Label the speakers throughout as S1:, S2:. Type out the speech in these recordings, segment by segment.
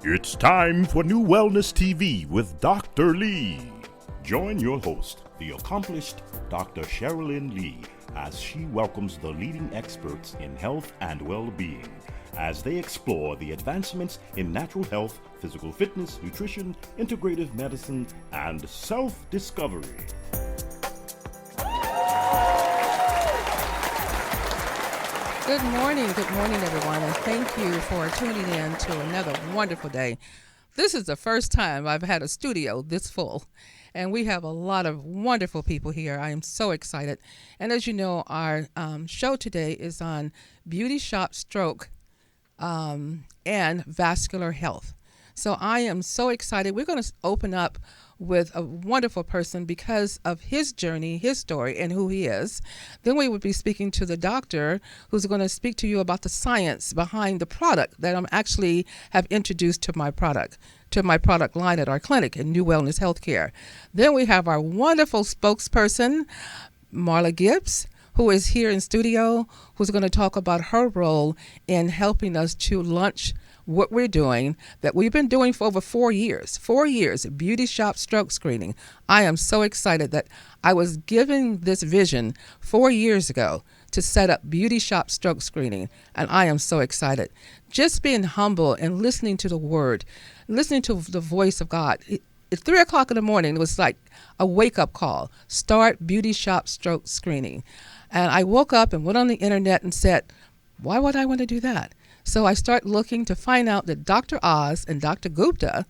S1: It's time for NuWellness TV with Dr. Lee. Join your host, the accomplished Dr. Cherilyn Lee, as she welcomes the leading experts in health and well-being as they explore the advancements in natural health, physical fitness, nutrition, integrative medicine, and self-discovery.
S2: Good morning, everyone, and thank you for tuning in to another wonderful day. This is the first time I've had a studio this full, and we have a lot of wonderful people here. I am so excited. And as you know, our show today is on beauty, shop, stroke, and vascular health. So I am so excited. We're going to open up with a wonderful person because of his journey, his story, and who he is. Then we would be speaking to the doctor who's going to speak to you about the science behind the product that I'm actually have introduced to my product line at our clinic in NuWellness Healthcare. Then we have our wonderful spokesperson, Marla Gibbs, who is here in studio, who's going to talk about her role in helping us to launch what we're doing that we've been doing for over 4 years. 4 years, beauty shop stroke screening. I am so excited that I was given this vision 4 years ago to set up beauty shop stroke screening, and I am so excited. Just being humble and listening to the word, listening to the voice of God. At 3 o'clock in the morning, it was like a wake-up call. Start beauty shop stroke screening. And I woke up and went on the internet and said, why would I want to do that? So I start looking to find out that Dr. Oz and Dr. Gupta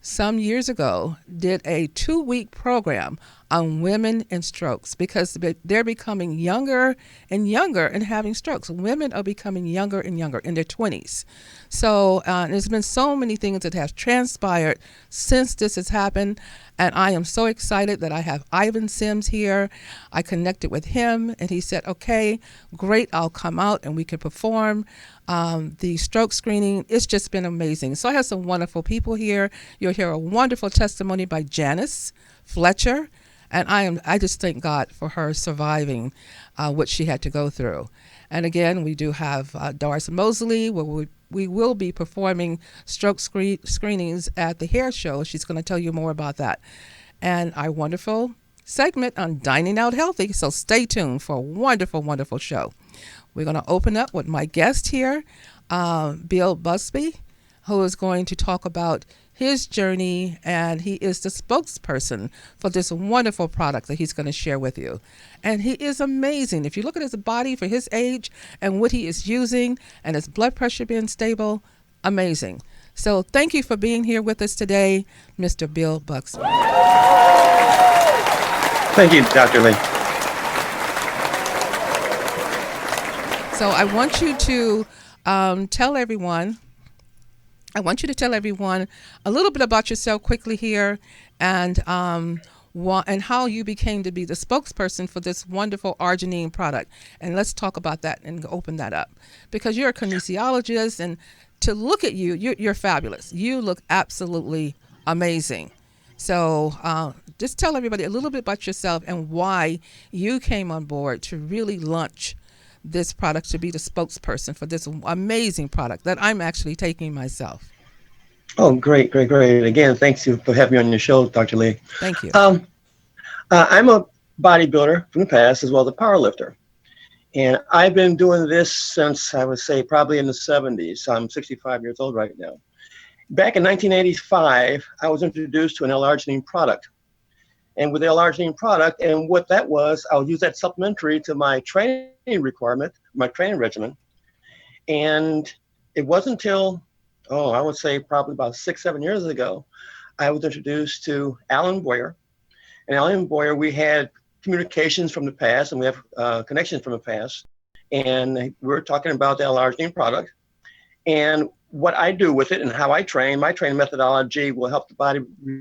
S2: some years ago did a 2-week program on women and strokes because they're becoming younger and younger and having strokes. Women are becoming younger and younger in their 20s. So there's been so many things that have transpired since this has happened. And I am so excited that I have Ivan Sims here. I connected with him and he said, okay, great, I'll come out and we can perform the stroke screening. It's just been amazing. So I have some wonderful people here. You'll hear a wonderful testimony by Janice Fletcher. And I just thank God for her surviving what she had to go through. And again, we do have Doris Mosley, where we will be performing stroke screenings at the hair show. She's going to tell you more about that. And our wonderful segment on dining out healthy. So stay tuned for a wonderful, wonderful show. We're going to open up with my guest here, Bill Busby, who is going to talk about his journey, and he is the spokesperson for this wonderful product that he's going to share with you. And he is amazing. If you look at his body for his age and what he is using and his blood pressure being stable, amazing. So thank you for being here with us today, Mr. Bill Busby.
S3: Thank you, Dr. Lee.
S2: So I want you to tell everyone a little bit about yourself quickly here and how you became to be the spokesperson for this wonderful arginine product. And let's talk about that and open that up. Because you're a kinesiologist, and to look at you're fabulous. You look absolutely amazing. So just tell everybody a little bit about yourself and why you came on board to really launch this product, to be the spokesperson for this amazing product that I'm actually taking myself.
S3: Oh, great. Again, thanks for having me on your show, Dr. Lee.
S2: Thank you.
S3: I'm a bodybuilder from the past as well as a power lifter. And I've been doing this since, I would say, probably in the 70s. I'm 65 years old right now. Back in 1985, I was introduced to an L-arginine product. And with the L-arginine product, and what that was, I would use that supplementary to my training requirement, my training regimen. And it wasn't until, I would say probably about 6-7 years ago, I was introduced to Alan Boyer. And Alan Boyer, we had communications from the past, and we have connections from the past. And we were talking about the L-arginine product. And what I do with it and how I train, my training methodology will help the body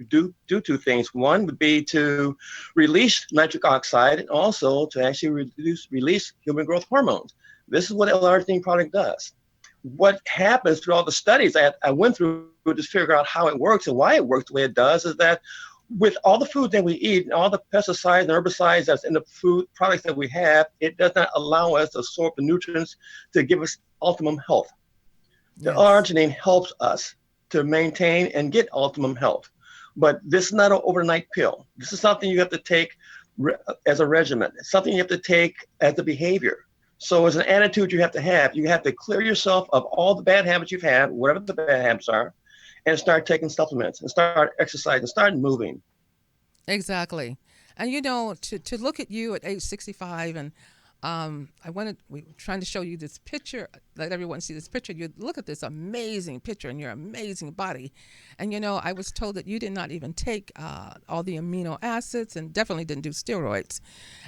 S3: do 2 things. One would be to release nitric oxide and also to actually release human growth hormones. This is what L-arginine product does. What happens through all the studies I went through to figure out how it works and why it works the way it does is that with all the food that we eat and all the pesticides and herbicides that's in the food products that we have, it does not allow us to absorb the nutrients to give us optimum health. The arginine helps us to maintain and get optimum health. But this is not an overnight pill. This is something you have to take as a regimen. It's something you have to take as a behavior. So as an attitude you have to clear yourself of all the bad habits you've had, whatever the bad habits are, and start taking supplements and start exercising, start moving.
S2: Exactly. And to look at you at age 65, and we were trying to show you this picture, let everyone see this picture. You look at this amazing picture and your amazing body. And, I was told that you did not even take all the amino acids and definitely didn't do steroids.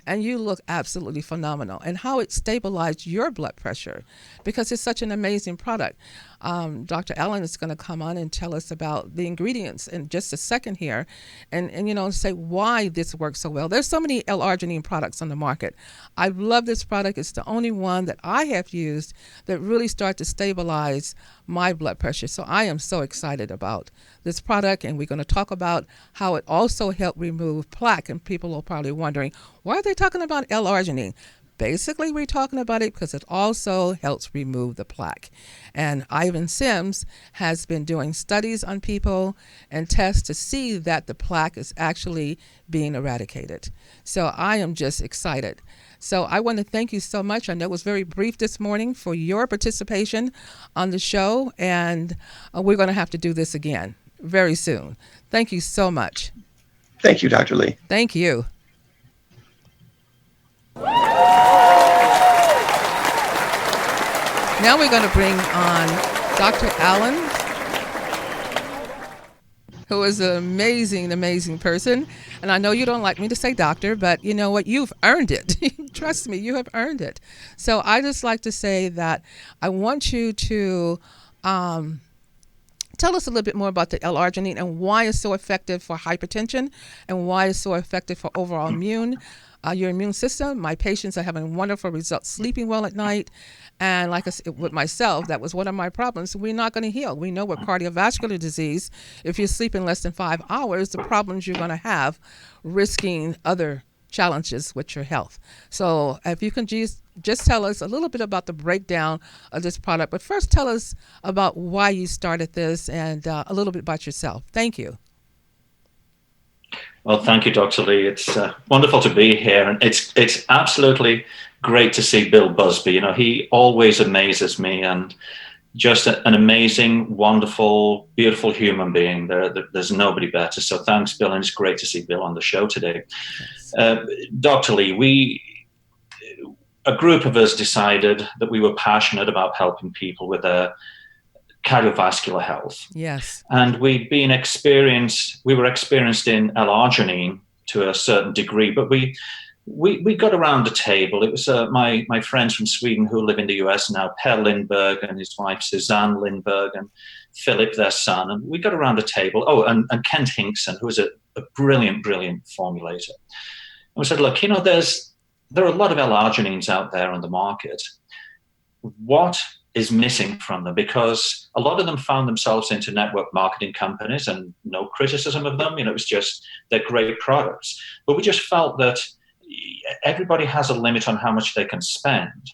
S2: And you look absolutely phenomenal. And how it stabilized your blood pressure, because it's such an amazing product. Dr. Allen is going to come on and tell us about the ingredients in just a second here and say why this works so well. There's so many L-arginine products on the market. I love this product. It's the only one that I have used that really start to stabilize my blood pressure. So I am so excited about this product, and we're going to talk about how it also helped remove plaque. And people are probably wondering, why are they talking about L-arginine? Basically, we're talking about it because it also helps remove the plaque. And Ivan Sims has been doing studies on people and tests to see that the plaque is actually being eradicated. So I am just excited. So I want to thank you so much. I know it was very brief this morning for your participation on the show, and we're going to have to do this again very soon. Thank you so much.
S3: Thank you, Dr. Lee.
S2: Thank you. Now we're going to bring on Dr. Allen, who is an amazing person. And I know you don't like me to say doctor, but you know what? You've earned it. Trust me, you have earned it. So I just like to say that I want you to tell us a little bit more about the L-arginine and why it's so effective for hypertension and why it's so effective for overall your immune system. My patients are having wonderful results, sleeping well at night. And like I said, with myself, that was one of my problems. We're not going to heal. We know with cardiovascular disease, if you're sleeping less than 5 hours, the problems you're going to have, risking other challenges with your health. So if you can just tell us a little bit about the breakdown of this product. But first, tell us about why you started this and a little bit about yourself. Thank you.
S4: Well, thank you, Dr. Lee. It's wonderful to be here. And it's absolutely great to see Bill Busby. He always amazes me, and just an amazing, wonderful, beautiful human being. There's nobody better. So thanks, Bill. And it's great to see Bill on the show today. Yes. Dr. Lee, a group of us decided that we were passionate about helping people with their cardiovascular health.
S2: Yes. And
S4: we were experienced in L-arginine to a certain degree, but we got around the table. It was my friends from Sweden who live in the US now, Per Lindberg and his wife Suzanne Lindberg and Philip, their son, and we got around the table. Oh, and Kent Hinkson, who is a brilliant formulator. And we said, look, there are a lot of L-arginines out there on the market. What is missing from them? Because a lot of them found themselves into network marketing companies, and no criticism of them. It was just, they're great products. But we just felt that everybody has a limit on how much they can spend.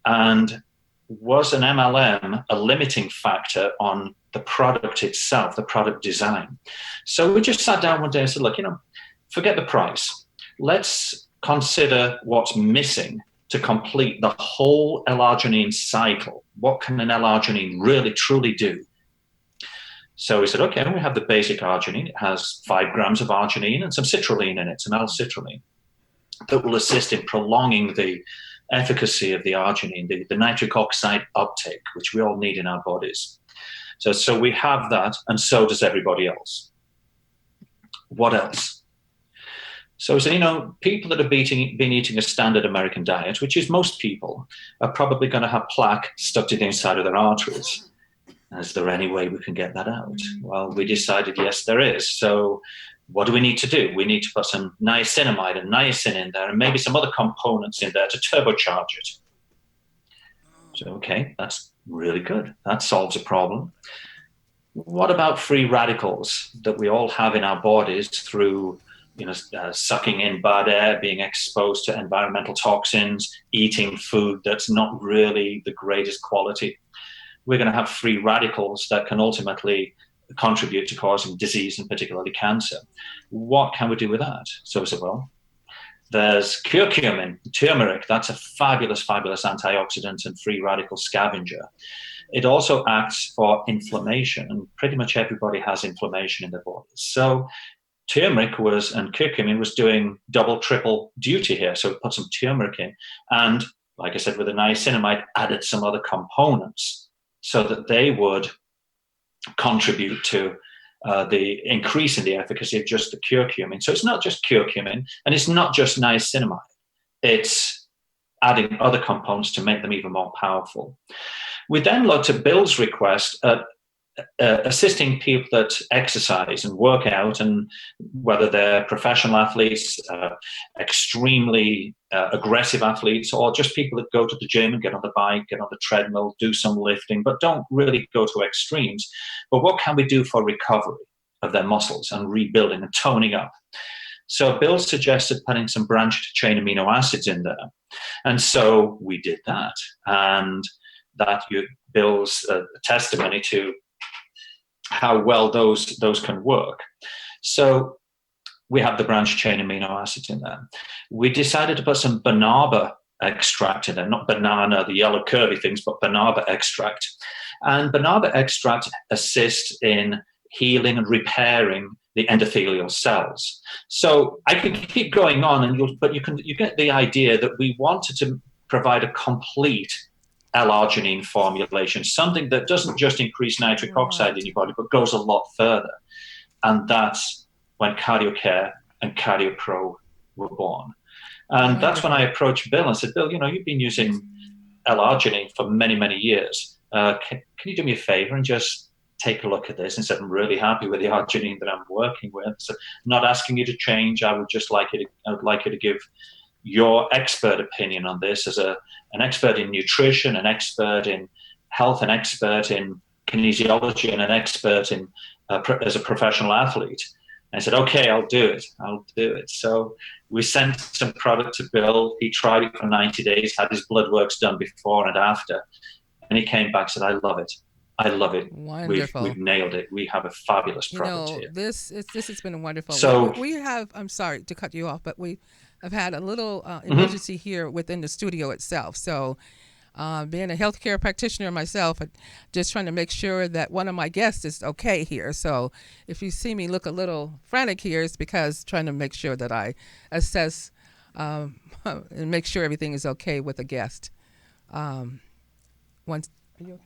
S4: And was an MLM a limiting factor on the product itself, the product design? So we just sat down one day and said, look, forget the price. Let's consider what's missing to complete the whole L-arginine cycle. What can an L-arginine really, truly do? So we said, okay, we have the basic arginine. It has 5 grams of arginine and some citrulline in it, some L-citrulline, that will assist in prolonging the efficacy of the arginine, the nitric oxide uptake, which we all need in our bodies. So we have that, and so does everybody else. What else? So, people that have been eating a standard American diet, which is most people, are probably going to have plaque stuck to the inside of their arteries. Is there any way we can get that out? Well, we decided, yes, there is. So what do we need to do? We need to put some niacinamide and niacin in there and maybe some other components in there to turbocharge it. So, okay, that's really good. That solves a problem. What about free radicals that we all have in our bodies through sucking in bad air, being exposed to environmental toxins, eating food that's not really the greatest quality? we're going to have free radicals that can ultimately contribute to causing disease, and particularly cancer. What can we do with that? So we said, well, there's curcumin, turmeric. That's a fabulous, fabulous antioxidant and free radical scavenger. It also acts for inflammation, and pretty much everybody has inflammation in their bodies. So turmeric and curcumin was doing double, triple duty here. So we put some turmeric in, and like I said, with the niacinamide, added some other components so that they would contribute to the increase in the efficacy of just the curcumin. So it's not just curcumin, and it's not just niacinamide. It's adding other components to make them even more powerful. We then looked at Bill's request at assisting people that exercise and work out, and whether they're professional athletes, extremely aggressive athletes, or just people that go to the gym and get on the bike, get on the treadmill, do some lifting, but don't really go to extremes. But what can we do for recovery of their muscles and rebuilding and toning up? So Bill suggested putting some branched chain amino acids in there. And so we did that. And that Bill's testimony to how well those can work. So we have the branched chain amino acids in there. We decided to put some banaba extract in there, not banana, the yellow curvy things, but banaba extract. And banaba extract assists in healing and repairing the endothelial cells. So I could keep going on, but you get the idea that we wanted to provide a complete L-arginine formulation, something that doesn't just increase nitric oxide in your body, but goes a lot further. And that's when CardioCare and CardioPro were born. And that's when I approached Bill and said, Bill, you've been using L-arginine for many, many years. Can you do me a favor and just take a look at this? And said, I'm really happy with the arginine that I'm working with. So I'm not asking you to change. I would like you to give your expert opinion on this as an expert in nutrition, an expert in health, an expert in kinesiology, and an expert in as a professional athlete. And I said, okay, I'll do it. So we sent some product to Bill. He tried it for 90 days, had his blood works done before and after. And he came back and said, I love it.
S2: Wonderful.
S4: We've nailed it. We have a fabulous product here.
S2: This has been wonderful.
S4: So
S2: we have, I'm sorry to cut you off, but I've had a little emergency here within the studio itself. So being a healthcare practitioner myself, I'm just trying to make sure that one of my guests is okay here. So if you see me look a little frantic here, it's because trying to make sure that I assess and make sure everything is okay with the guest. Are you okay?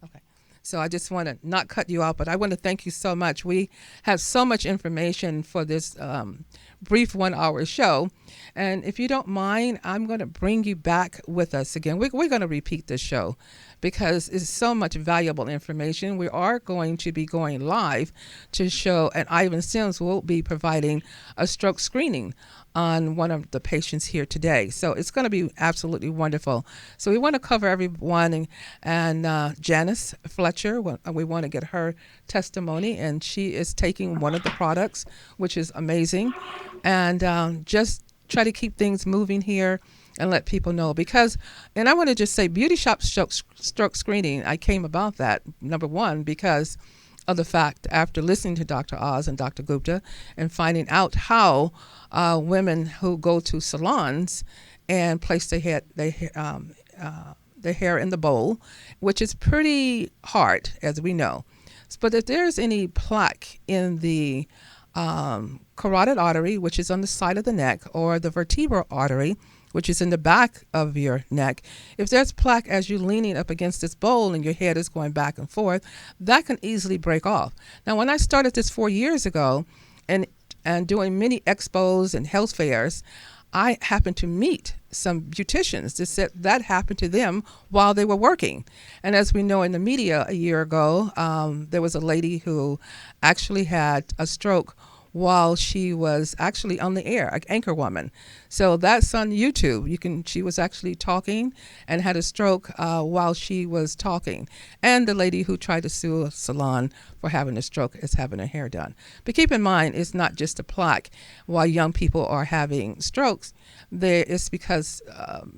S2: Okay. So I just want to not cut you off, but I want to thank you so much. We have so much information for this brief 1 hour show. And if you don't mind, I'm going to bring you back with us again. We're going to repeat this show because it's so much valuable information. We are going to be going live to show, and Ivan Sims will be providing a stroke screening on one of the patients here today. So it's going to be absolutely wonderful. So we want to cover everyone, and Janice Fletcher, we want to get her testimony, and she is taking one of the products, which is amazing, and just try to keep things moving here and let people know. Because, and I want to just say, Beauty Shop stroke screening, I came about that, number one, because of the fact, after listening to Dr. Oz and Dr. Gupta and finding out how women who go to salons and place their hair in the bowl, which is pretty hard, as we know. But if there's any plaque in the carotid artery, which is on the side of the neck, or the vertebral artery, which is in the back of your neck, if there's plaque as you're leaning up against this bowl and your head is going back and forth, that can easily break off. Now, when I started this 4 years ago and doing many expos and health fairs, I happened to meet some beauticians that said that happened to them while they were working. And as we know in the media a year ago, there was a lady who actually had a stroke while she was actually on the air, an anchor woman. So that's on YouTube. She was actually talking and had a stroke while she was talking. And the lady who tried to sue a salon for having a stroke is having her hair done. But keep in mind, it's not just a plaque. While young people are having strokes, it's because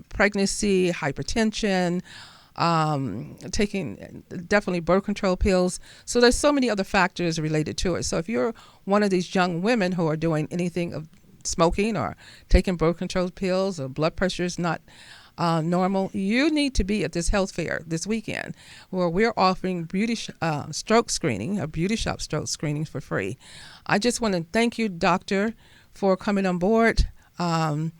S2: pregnancy, hypertension, taking definitely birth control pills. So there's so many other factors related to it. So if you're one of these young women who are doing anything of smoking or taking birth control pills, or blood pressure is not normal, you need to be at this health fair this weekend, where we're offering stroke screening, a beauty shop stroke screening for free. I just want to thank you, doctor, for coming on board and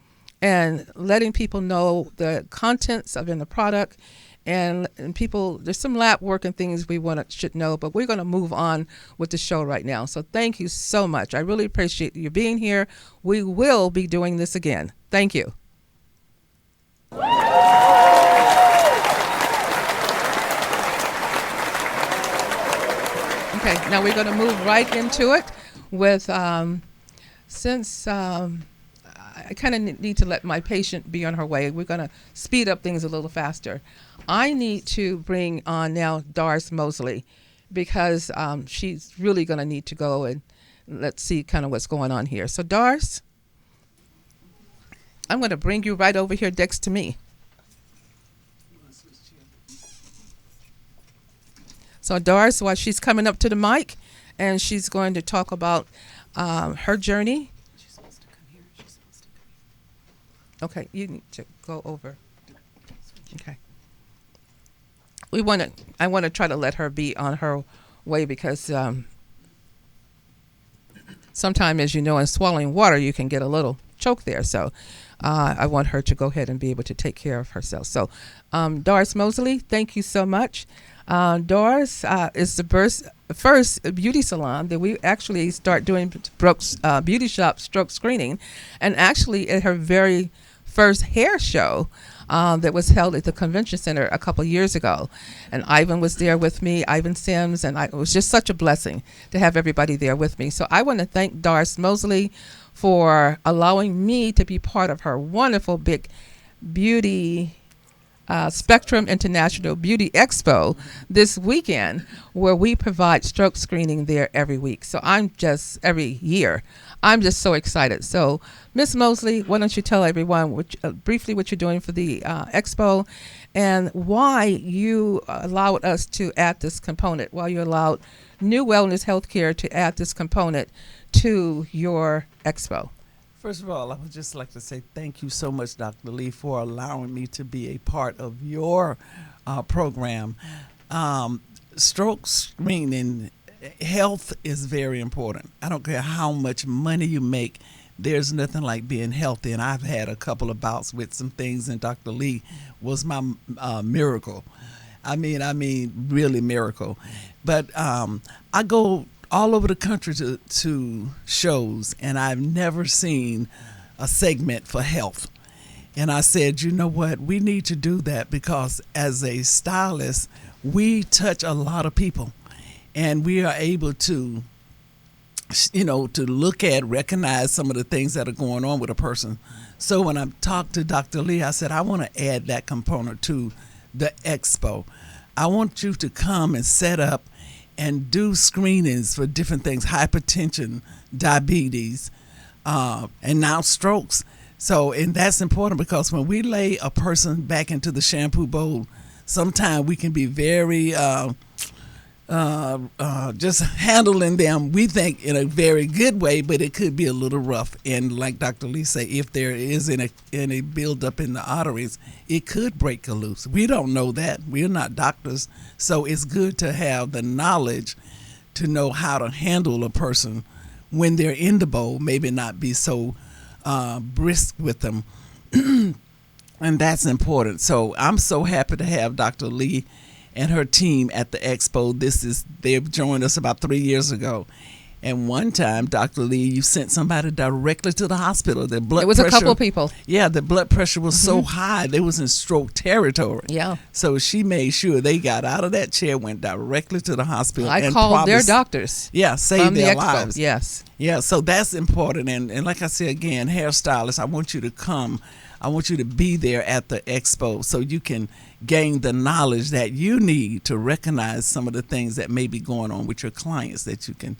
S2: letting people know the contents of in the product. And people, there's some lab work and things we should know, but we're going to move on with the show right now. So thank you so much. I really appreciate you being here. We will be doing this again. Thank you. Okay, now we're going to move right into it with, since I kind of need to let my patient be on her way, we're going to speed up things a little faster. I need to bring on now Doris Mosley, because she's really going to need to go, and let's see kind of what's going on here. So Doris, I'm going to bring you right over here next to me. So Doris, while she's coming up to the mic, and she's going to talk about her journey. Okay, you need to go over. Okay. I want to try to let her be on her way, because sometimes, as you know, in swallowing water, you can get a little choke there. So I want her to go ahead and be able to take care of herself. So Doris Mosley, thank you so much. Doris is the first beauty salon that we actually start doing beauty shop stroke screening, and actually at her very first hair show that was held at the convention center a couple years ago. And Ivan was there with me, Ivan Sims, and it was just such a blessing to have everybody there with me. So I want to thank Doris Mosley for allowing me to be part of her wonderful big beauty Spectrum International Beauty Expo this weekend, where we provide stroke screening there every week. So every year. I'm just so excited. So Miss Mosley, why don't you tell everyone briefly what you're doing for the Expo, and why you allowed us to add this component, why you allowed NuWellness Healthcare to add this component to your Expo.
S5: First of all, I would just like to say thank you so much, Dr. Lee, for allowing me to be a part of your program. Stroke screening, health is very important. I don't care how much money you make. There's nothing like being healthy. And I've had a couple of bouts with some things, and Dr. Lee was my miracle. I mean, really miracle. But I go all over the country to shows, and I've never seen a segment for health. And I said, you know what, we need to do that, because as a stylist, we touch a lot of people, and we are able to, to look at, recognize some of the things that are going on with a person. So when I talked to Dr. Lee, I said, I want to add that component to the Expo. I want you to come and set up and do screenings for different things, hypertension, diabetes, and now strokes. So, and that's important, because when we lay a person back into the shampoo bowl, sometimes we can be very just handling them, we think, in a very good way, but it could be a little rough. And like Dr. Lee say, if there is any buildup in the arteries, it could break loose. We don't know that. We're not doctors. So it's good to have the knowledge to know how to handle a person when they're in the bowl, maybe not be so brisk with them. And that's important. So I'm so happy to have Dr. Lee and her team at the Expo. They've joined us about 3 years ago. And one time, Dr. Lee, you sent somebody directly to the hospital. Their blood pressure,
S2: a couple of people.
S5: Yeah, the blood pressure was so high, they was in stroke territory.
S2: Yeah.
S5: So she made sure they got out of that chair, went directly to the hospital.
S2: I called their doctors.
S5: Yeah, saved their
S2: the
S5: lives.
S2: Yes.
S5: Yeah, so that's important. And like I said, again, hairstylists, I want you to come. I want you to be there at the Expo so you can gain the knowledge that you need to recognize some of the things that may be going on with your clients, that you can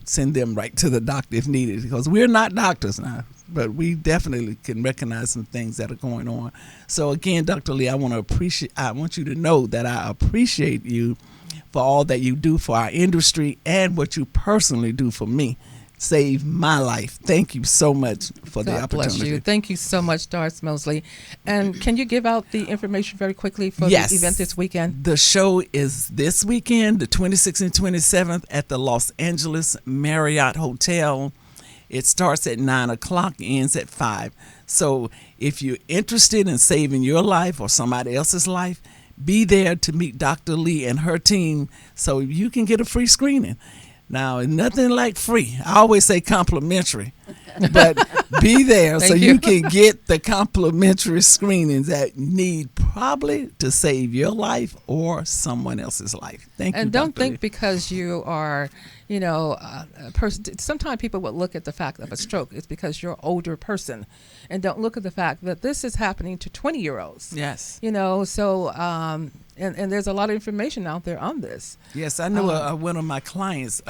S5: send them right to the doctor if needed, because we're not doctors now. but we definitely can recognize some things that are going on. So again, Dr. Lee, I want you to know that I appreciate you for all that you do for our industry and what you personally do for me. Save my life. Thank you so much for the opportunity.
S2: Bless you. Thank you so much, Doris Mosley. And can you give out the information very quickly for the event this weekend?
S5: The show is this weekend, the 26th and 27th at the Los Angeles Marriott Hotel. It starts at 9 o'clock, ends at 5. So if you're interested in saving your life or somebody else's life, be there to meet Dr. Lee and her team so you can get a free screening. Now, nothing like free. I always say complimentary, but be there so you can get the complimentary screenings that you need probably to save your life or someone else's life. Thank you,
S2: And don't
S5: Dr.
S2: think
S5: Lee.
S2: because you are, a person. Sometimes people would look at the fact of a stroke. It's because you're an older person, and don't look at the fact that this is happening to 20-year-olds.
S5: Yes.
S2: So and there's a lot of information out there on this.
S5: Yes, I know one of my clients'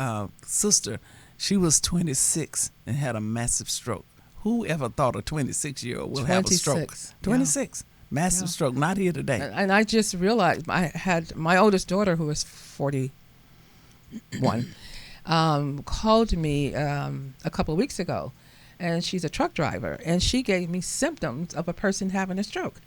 S5: sister. She was 26 and had a massive stroke. Who ever thought a 26-year-old will have a stroke? 26. Massive stroke. Not here today.
S2: And I just realized I had my oldest daughter, who was 41, called me a couple of weeks ago, and she's a truck driver, and she gave me symptoms of a person having a stroke,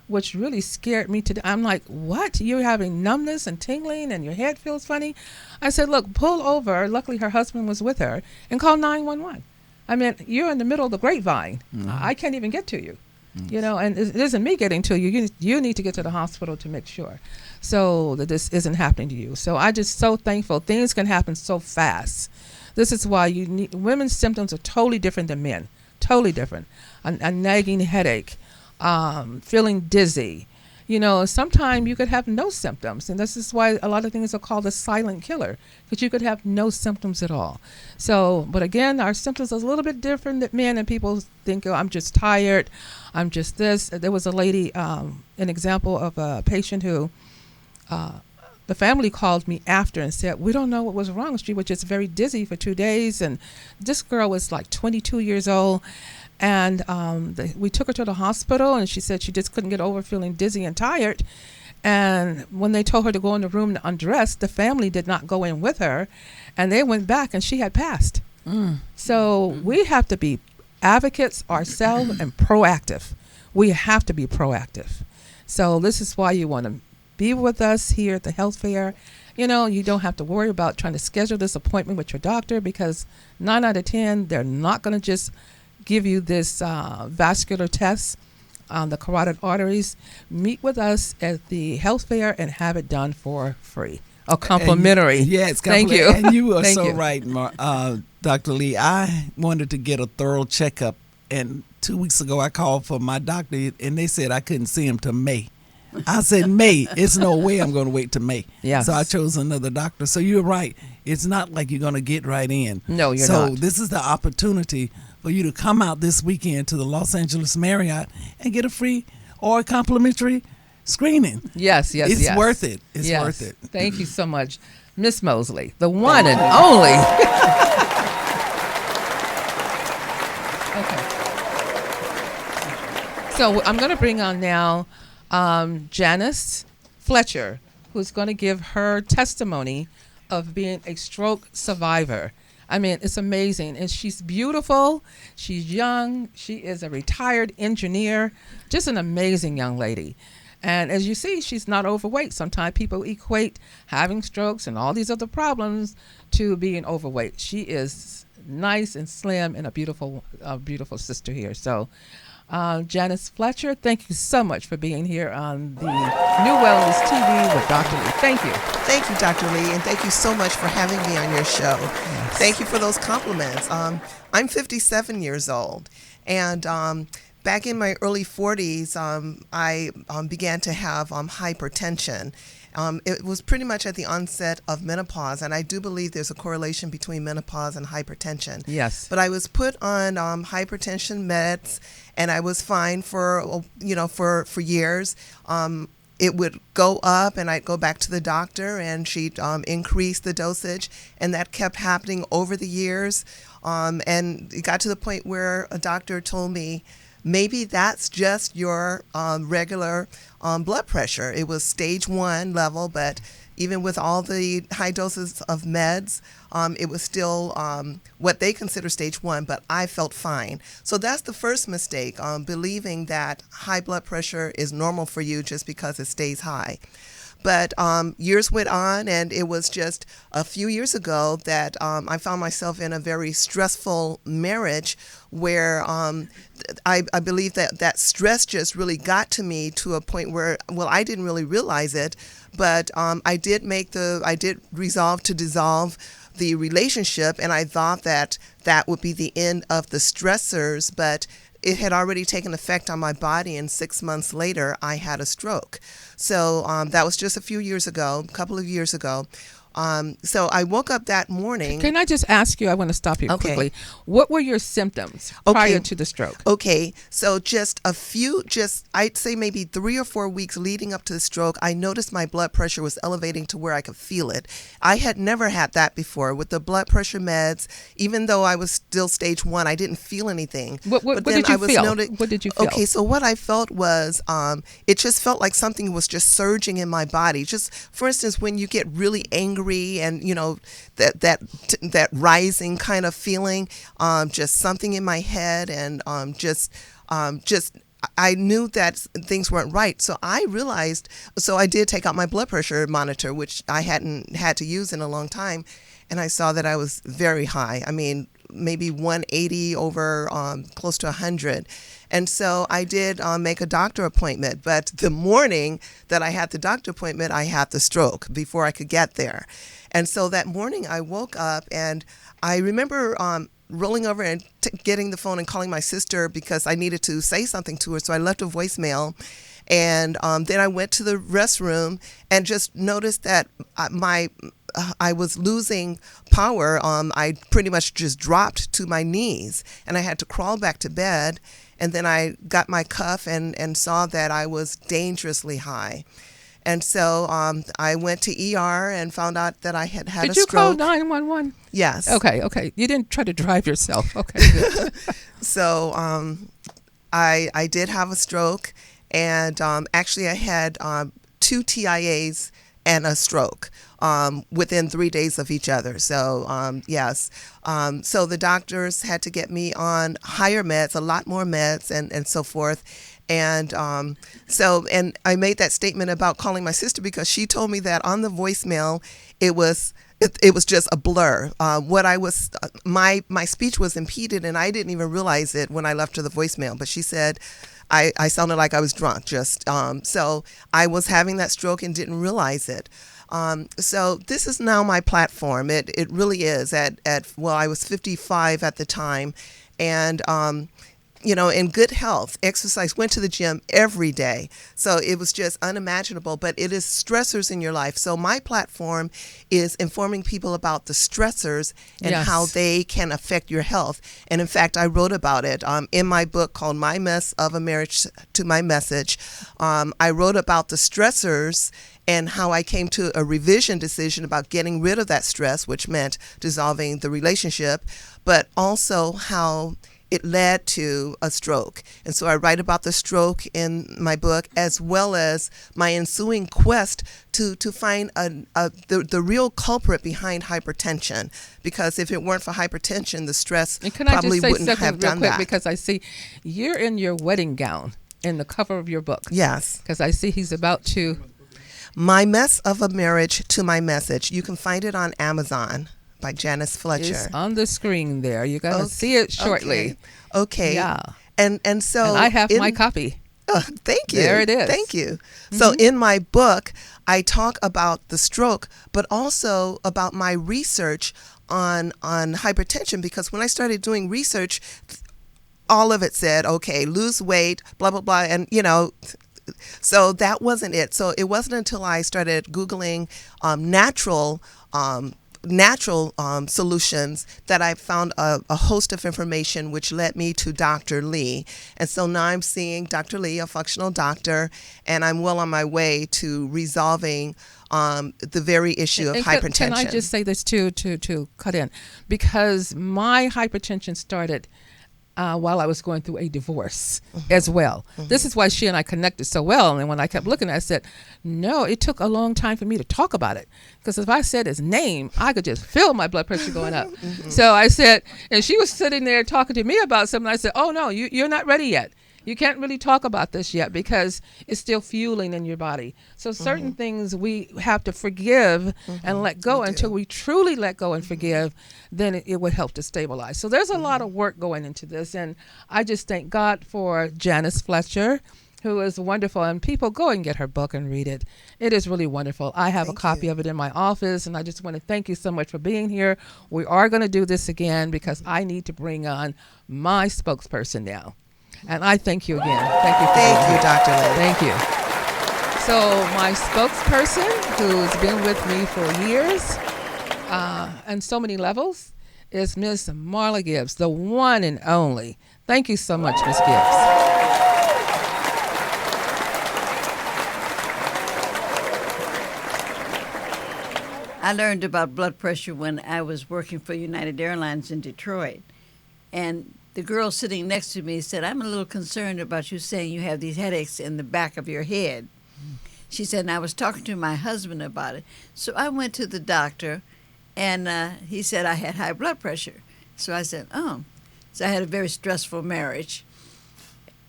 S2: which really scared me. I'm like, what? You're having numbness and tingling and your head feels funny? I said, look, pull over. Luckily, her husband was with her, and call 911. I mean, you're in the middle of the grapevine. I can't even get to you. And it isn't me getting to you. You need to get to the hospital to make sure so that this isn't happening to you. So I just so thankful. Things can happen so fast. This is why women's symptoms are totally different than men. Totally different. A nagging headache, feeling dizzy. Sometimes you could have no symptoms. And this is why a lot of things are called a silent killer, because you could have no symptoms at all. So, but again, our symptoms are a little bit different than men, and people think, oh, I'm just tired. I'm just this. There was a lady, an example of a patient who the family called me after and said, we don't know what was wrong. She was just very dizzy for 2 days. And this girl was like 22 years old. And we took her to the hospital, and she said she just couldn't get over feeling dizzy and tired. And when they told her to go in the room to undress, the family did not go in with her. And they went back, and she had passed. So we have to be advocates ourselves and proactive. We have to be proactive. So this is why you want to be with us here at the health fair. You don't have to worry about trying to schedule this appointment with your doctor, because 9 out of 10, they're not going to just give you this vascular test on the carotid arteries. Meet with us at the health fair and have it done for free. Complimentary.
S5: Yes,
S2: thank you.
S5: And you are
S2: Thank
S5: so
S2: you.
S5: right, Dr. Lee. I wanted to get a thorough checkup, and 2 weeks ago I called for my doctor, and they said I couldn't see him till May. I said, May, it's no way I'm going to wait till May.
S2: Yes.
S5: So I chose another doctor. So you're right. It's not like you're going to get right in.
S2: No, you're
S5: not.
S2: not.
S5: So this is the opportunity for you to come out this weekend to the Los Angeles Marriott and get a free or a complimentary screening.
S2: Yes.
S5: It's worth it. It's
S2: Yes.
S5: worth it.
S2: Thank you so much, Miss Mosley, the one and only. Okay. So I'm going to bring on now Janice Fletcher, who's going to give her testimony of being a stroke survivor. I mean, it's amazing. And she's beautiful. She's young. She is a retired engineer. Just an amazing young lady. And as you see, she's not overweight. Sometimes people equate having strokes and all these other problems to being overweight. She is nice and slim and a beautiful sister here. So Janice Fletcher, thank you so much for being here on the NuWellness TV with Dr. Lee. Thank you.
S6: Thank you, Dr. Lee, and thank you so much for having me on your show. Yes. Thank you for those compliments. I'm 57 years old, and back in my early 40s, I began to have hypertension. It was pretty much at the onset of menopause, and I do believe there's a correlation between menopause and hypertension.
S2: Yes.
S6: But I was put on hypertension meds, and I was fine for years. it would go up, and I'd go back to the doctor, and she'd increase the dosage, and that kept happening over the years. And it got to the point where a doctor told me, maybe that's just your regular blood pressure. It was stage 1 level, but even with all the high doses of meds, it was still what they consider stage 1, but I felt fine. So that's the first mistake, believing that high blood pressure is normal for you just because it stays high. But years went on, and it was just a few years ago that I found myself in a very stressful marriage where I believe that stress just really got to me to a point where, well, I didn't really realize it, but I did resolve to dissolve the relationship, and I thought that would be the end of the stressors, but it had already taken effect on my body, and 6 months later, I had a stroke. So that was just a couple of years ago. So I woke up that morning.
S2: Can I just ask you, I want to stop you quickly. What were your symptoms prior to the stroke?
S6: Okay, so I'd say maybe 3 or 4 weeks leading up to the stroke, I noticed my blood pressure was elevating to where I could feel it. I had never had that before. With the blood pressure meds, even though I was still stage 1, I didn't feel anything.
S2: What did you feel? What did you feel?
S6: Okay, so what I felt was, it just felt like something was just surging in my body. Just, for instance, when you get really angry, and that rising kind of feeling, just something in my head, and I knew that things weren't right. So I did take out my blood pressure monitor, which I hadn't had to use in a long time, and I saw that I was very high. I mean, maybe 180 over close to 100. And so I did make a doctor appointment. But the morning that I had the doctor appointment, I had the stroke before I could get there. And so that morning I woke up, and I remember rolling over and getting the phone and calling my sister because I needed to say something to her. So I left a voicemail. And then I went to the restroom and just noticed that I was losing power. I pretty much just dropped to my knees, and I had to crawl back to bed. And then I got my cuff and saw that I was dangerously high. And so I went to ER and found out that I had a stroke.
S2: Did you call 911?
S6: Yes.
S2: Okay. You didn't try to drive yourself. Okay.
S6: So I did have a stroke, and actually I had 2 TIAs and a stroke within 3 days of each other. So yes. So the doctors had to get me on higher meds, a lot more meds, and so forth. And and I made that statement about calling my sister because she told me that on the voicemail it was just a blur. My speech was impeded, and I didn't even realize it when I left her the voicemail. But she said I sounded like I was drunk. So I was having that stroke and didn't realize it. So this is now my platform. It really is. I was 55 at the time, and in good health, exercise, went to the gym every day. So it was just unimaginable, but it is stressors in your life. So my platform is informing people about the stressors and how they can affect your health. And in fact, I wrote about it in my book called My Mess of a Marriage to My Message. I wrote about the stressors and how I came to a revision decision about getting rid of that stress, which meant dissolving the relationship, but also how it led to a stroke. And so I write about the stroke in my book, as well as my ensuing quest to find the real culprit behind hypertension. Because if it weren't for hypertension, the stress probably wouldn't have done that.
S2: Because I see you're in your wedding gown in the cover of your book.
S6: Yes.
S2: Because I see he's about to...
S6: My Mess of a Marriage to My Message. You can find it on Amazon by Janice Fletcher.
S2: It's on the screen there. You're going to see it shortly.
S6: Okay.
S2: Yeah.
S6: And so...
S2: And I have my copy.
S6: Thank you.
S2: There it is.
S6: Thank you. Mm-hmm. So in my book, I talk about the stroke, but also about my research on hypertension, because when I started doing research, all of it said, okay, lose weight, blah, blah, blah, and, so that wasn't it. So it wasn't until I started Googling natural natural solutions that I found a host of information which led me to Dr. Lee. And so now I'm seeing Dr. Lee, a functional doctor, and I'm well on my way to resolving the very issue of hypertension.
S2: Can I just say this too, to cut in? Because my hypertension started while I was going through a divorce as well. This is why she and I connected so well. And when I kept looking, I said, no, it took a long time for me to talk about it. Because if I said his name, I could just feel my blood pressure going up. So I said, and she was sitting there talking to me about something. I said, oh, no, you're not ready yet. You can't really talk about this yet because it's still fueling in your body. So certain things we have to forgive and let go until we truly let go and forgive, then it would help to stabilize. So there's a lot of work going into this. And I just thank God for Janice Fletcher, who is wonderful. And people, go and get her book and read it. It is really wonderful. I have a copy of it in my office, and I just want to thank you so much for being here. We are going to do this again because I need to bring on my spokesperson now. And I thank you again. Thank you.
S6: Thank you, Dr. Lee.
S2: Thank you. So my spokesperson, who's been with me for years and so many levels, is Ms. Marla Gibbs, the one and only. Thank you so much, Ms. Gibbs.
S7: I learned about blood pressure when I was working for United Airlines in Detroit. And the girl sitting next to me said, I'm a little concerned about you saying you have these headaches in the back of your head. She said, and I was talking to my husband about it. So I went to the doctor, and he said I had high blood pressure. So I said, oh. So I had a very stressful marriage.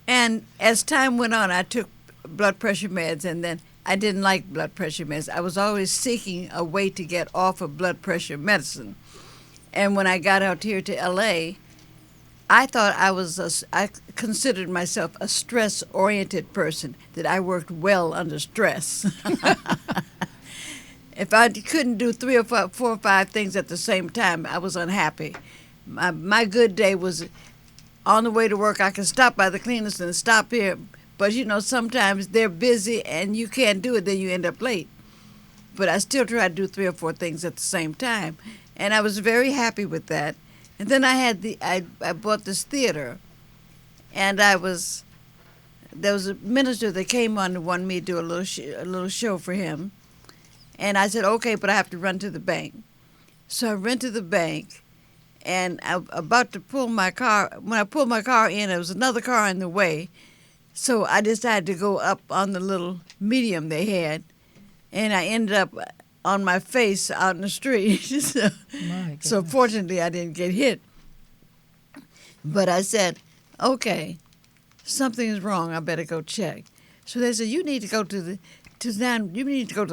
S7: And as time went on, I took blood pressure meds, and then I didn't like blood pressure meds. I was always seeking a way to get off of blood pressure medicine. And when I got out here to L.A., I thought I considered myself a stress-oriented person, that I worked well under stress. If I couldn't do 3 or 4 or 5 things at the same time, I was unhappy. My good day was on the way to work. I could stop by the cleaners and stop here. But, you know, sometimes they're busy and you can't do it, then you end up late. But I still try to do 3 or 4 things at the same time. And I was very happy with that. And then I bought this theater, and there was a minister that came on and wanted me to do a little show for him. And I said, okay, but I have to run to the bank. So I ran to the bank, and I'm about to pull my car. When I pulled my car in, there was another car in the way. So I decided to go up on the little medium they had, and I ended up on my face out in the street. So fortunately, I didn't get hit. But I said, okay, something is wrong. I better go check. So they said, you need to go to the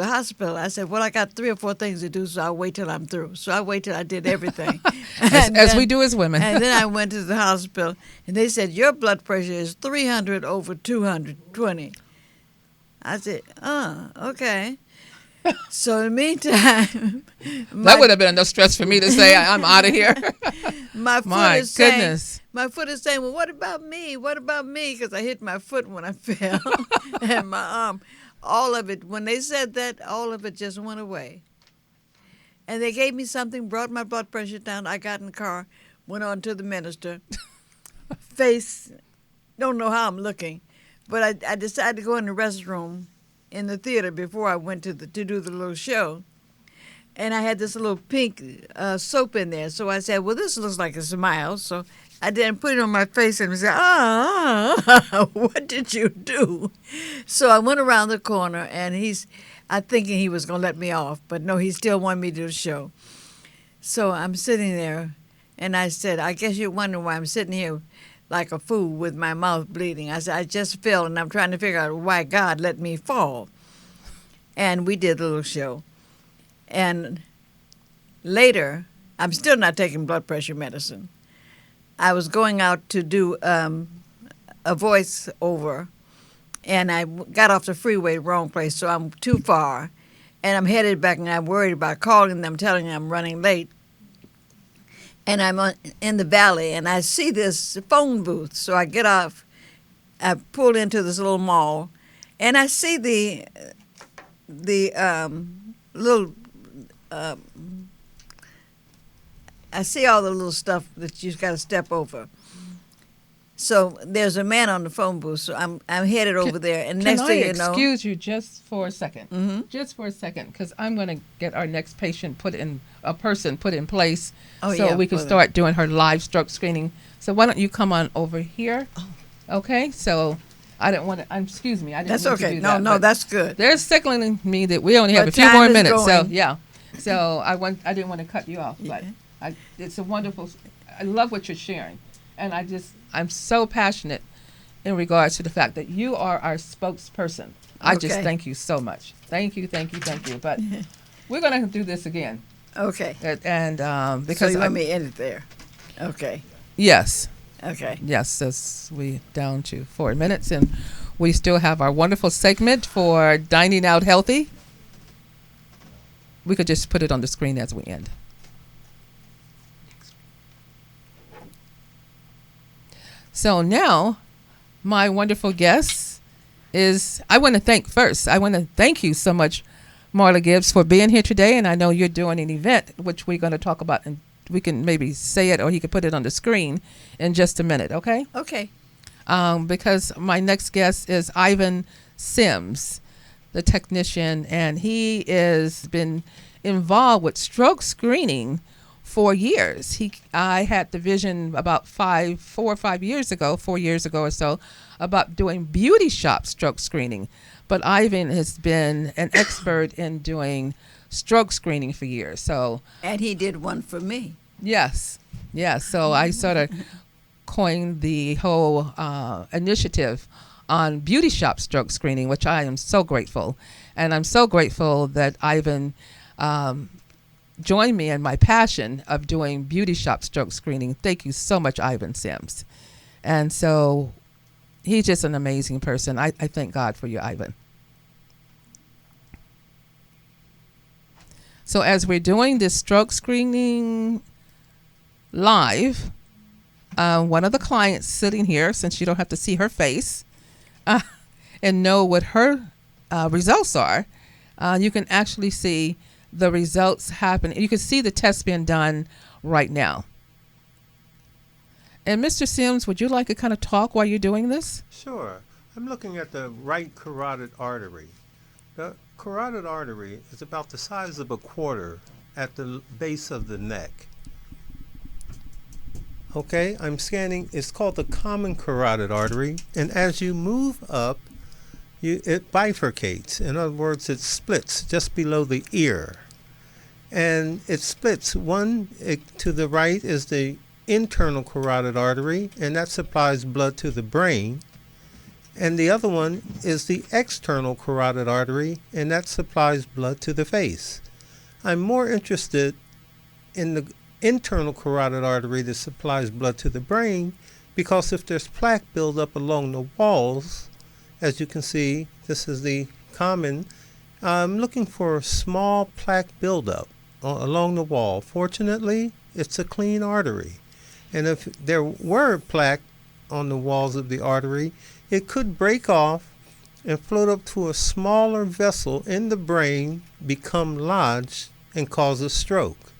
S7: hospital. I said, well, I got 3 or 4 things to do, so I'll wait till I'm through. So I waited till I did everything.
S2: as we do as women.
S7: And then I went to the hospital, and they said, your blood pressure is 300 over 220. I said, oh, okay. So in the meantime,
S2: that would have been enough stress for me to say I'm out of here.
S7: My
S2: goodness.
S7: My foot is saying, well, what about me? What about me? Because I hit my foot when I fell and my arm. All of it, when they said that, all of it just went away. And they gave me something, brought my blood pressure down. I got in the car, went on to the minister. Face, don't know how I'm looking, but I decided to go in the restroom in the theater before I went to do the little show. And I had this little pink soap in there. So I said, well, this looks like a smile. So I didn't put it on my face and said, what did you do? So I went around the corner, and I'm thinking he was going to let me off. But no, he still wanted me to do the show. So I'm sitting there, and I said, I guess you're wondering why I'm sitting here like a fool with my mouth bleeding. I said, I just fell, and I'm trying to figure out why God let me fall. And we did the little show. And later, I'm still not taking blood pressure medicine. I was going out to do a voice over, and I got off the freeway, wrong place, so I'm too far. And I'm headed back, and I'm worried about calling them, telling them I'm running late. And I'm in the valley, and I see this phone booth. So I get off, I pull into this little mall, and I see the little I see all the little stuff that you got to step over. So there's a man on the phone booth, so I'm headed over there. And next thing you know,
S2: excuse you just for a second?
S7: Mm-hmm.
S2: Just for a second, because I'm going to get our next patient put in place,
S7: Oh,
S2: so
S7: yeah,
S2: we can start doing her live stroke screening. So why don't you come on over here?
S7: Oh.
S2: Okay. So I didn't want to. Excuse me. I didn't.
S7: That's
S2: mean
S7: okay.
S2: To do
S7: No,
S2: that,
S7: no,
S2: but
S7: that's good.
S2: they're signaling me that we only have
S7: But
S2: a few
S7: time
S2: more
S7: is
S2: minutes. So
S7: going.
S2: yeah. So I didn't want to cut you off, but it's a wonderful. I love what you're sharing, and I'm so passionate in regards to the fact that you are our spokesperson. I just
S7: Okay.
S2: thank you so much. Thank you. But we're going to do this again.
S7: Okay.
S2: And
S7: So
S2: because
S7: you want me to end it there? Okay.
S2: yes, as we down to 4 minutes, and we still have our wonderful segment for dining out healthy. We could just put it on the screen as we end. So now, my wonderful guest is, I want to thank you so much, Marla Gibbs, for being here today. And I know you're doing an event, which we're going to talk about, and we can maybe say it or he could put it on the screen in just a minute, okay?
S7: Okay.
S2: Because my next guest is Ivan Sims, the technician, and he has been involved with stroke screening for years. I had the vision about 4 or 5 years ago, 4 years ago or so, about doing beauty shop stroke screening. But Ivan has been an expert in doing stroke screening for years. So,
S7: And he did one for me.
S2: yes. So I sort of coined the whole initiative on beauty shop stroke screening, which I am so grateful. And I'm so grateful that Ivan joined me in my passion of doing beauty shop stroke screening. Thank you so much, Ivan Sims. And so he's just an amazing person. I thank God for you, Ivan. So as we're doing this stroke screening live, one of the clients sitting here, since you don't have to see her face and know what her results are, you can actually see the results happen. You can see the test being done right now. And Mr. Sims, would you like to kind of talk while you're doing this?
S8: Sure. I'm looking at the right carotid artery. The carotid artery is about the size of a quarter at the base of the neck. Okay, I'm scanning. It's called the common carotid artery, and as you move up, it bifurcates. In other words, it splits just below the ear. And it splits. To the right is the internal carotid artery, and that supplies blood to the brain. And the other one is the external carotid artery, and that supplies blood to the face. I'm more interested in the internal carotid artery that supplies blood to the brain, because if there's plaque buildup along the walls, as you can see, this is the common, I'm looking for small plaque buildup along the wall. Fortunately, it's a clean artery. And if there were plaque on the walls of the artery, it could break off and float up to a smaller vessel in the brain, become lodged, and cause a stroke.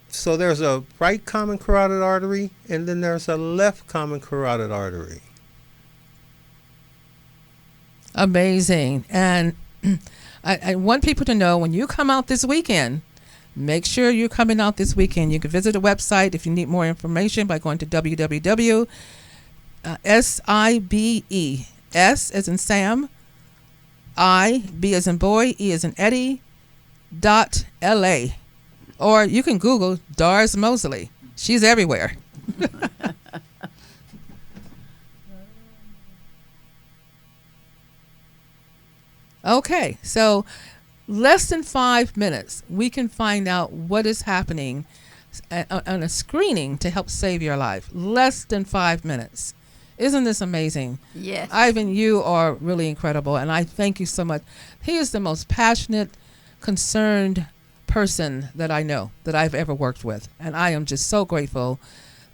S8: So there's a right common carotid artery, and then there's a left common carotid artery.
S2: Amazing. And I want people to know, when you come out this weekend, make sure you're coming out this weekend. You can visit the website if you need more information by going to www.SIBE, S as in Sam, I, B as in boy, E as in Eddie, .LA. Or you can Google Doris Mosley. She's everywhere. Okay, so less than 5 minutes, we can find out what is happening on a screening to help save your life. Less than 5 minutes. Isn't this amazing?
S7: Yes.
S2: Ivan, you are really incredible, and I thank you so much. He is the most passionate, concerned person that I know, that I've ever worked with, and I am just so grateful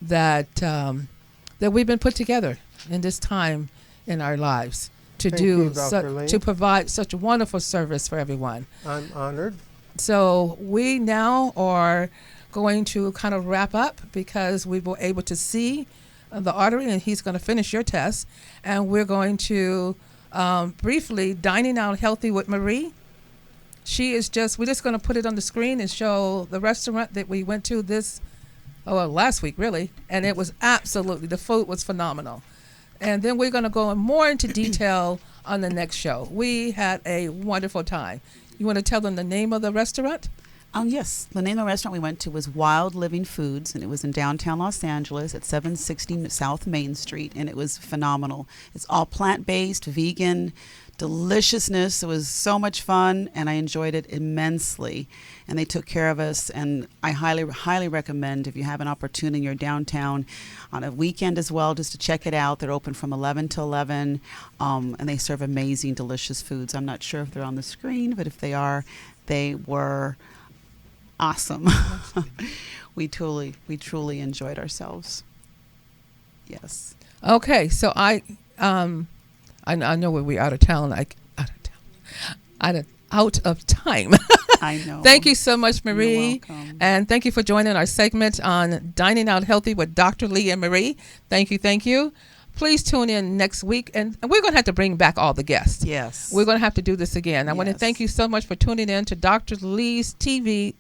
S2: that that we've been put together in this time in our lives to to provide such a wonderful service for everyone.
S8: I'm honored.
S2: So we now are going to kind of wrap up because we were able to see the artery, and he's going to finish your test. And we're going to briefly dining out healthy with Marie. We're just going to put it on the screen and show the restaurant that we went to last week, really. And it was the food was phenomenal. And then we're going to go more into detail on the next show. We had a wonderful time. You want to tell them the name of the restaurant?
S9: Yes. The name of the restaurant we went to was Wild Living Foods, and it was in downtown Los Angeles at 760 South Main Street, and it was phenomenal. It's all plant-based, vegan, deliciousness. It was so much fun, and I enjoyed it immensely. And they took care of us, and I highly, highly recommend if you have an opportunity and you're downtown on a weekend as well, just to check it out. They're open from 11 to 11, and they serve amazing, delicious foods. I'm not sure if they're on the screen, but if they are, they were awesome. We truly enjoyed ourselves. Yes.
S2: Okay, so I know we're out of town. Out of time.
S9: I know.
S2: Thank you so much, Marie.
S9: You're welcome.
S2: And thank you for joining our segment on Dining Out Healthy with Dr. Lee and Marie. Thank you. Please tune in next week, and we're going to have to bring back all the guests.
S9: Yes.
S2: We're going to have to do this again. I want to thank you so much for tuning in to Dr. Lee's TV,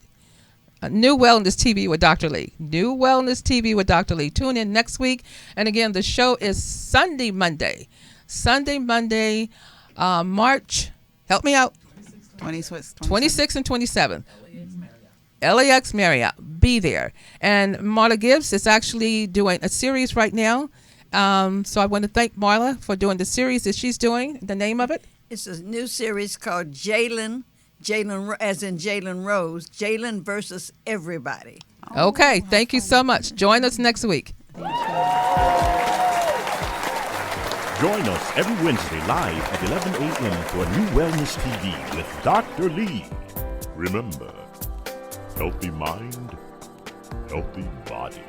S2: New Wellness TV with Dr. Lee. New Wellness TV with Dr. Lee. Tune in next week. And again, the show is Sunday, Monday, March, help me out, 26th and 27th. LAX Marriott. Be there. And Marla Gibbs is actually doing a series right now. So I want to thank Marla for doing the series that she's doing. The name of it?
S7: It's a new series called Jalen, as in Jalen Rose, Jalen versus Everybody.
S2: Okay, thank you so much. Join us next week.
S1: Join us every Wednesday live at 11 a.m. for New Wellness TV with Dr. Lee. Remember, healthy mind, healthy body.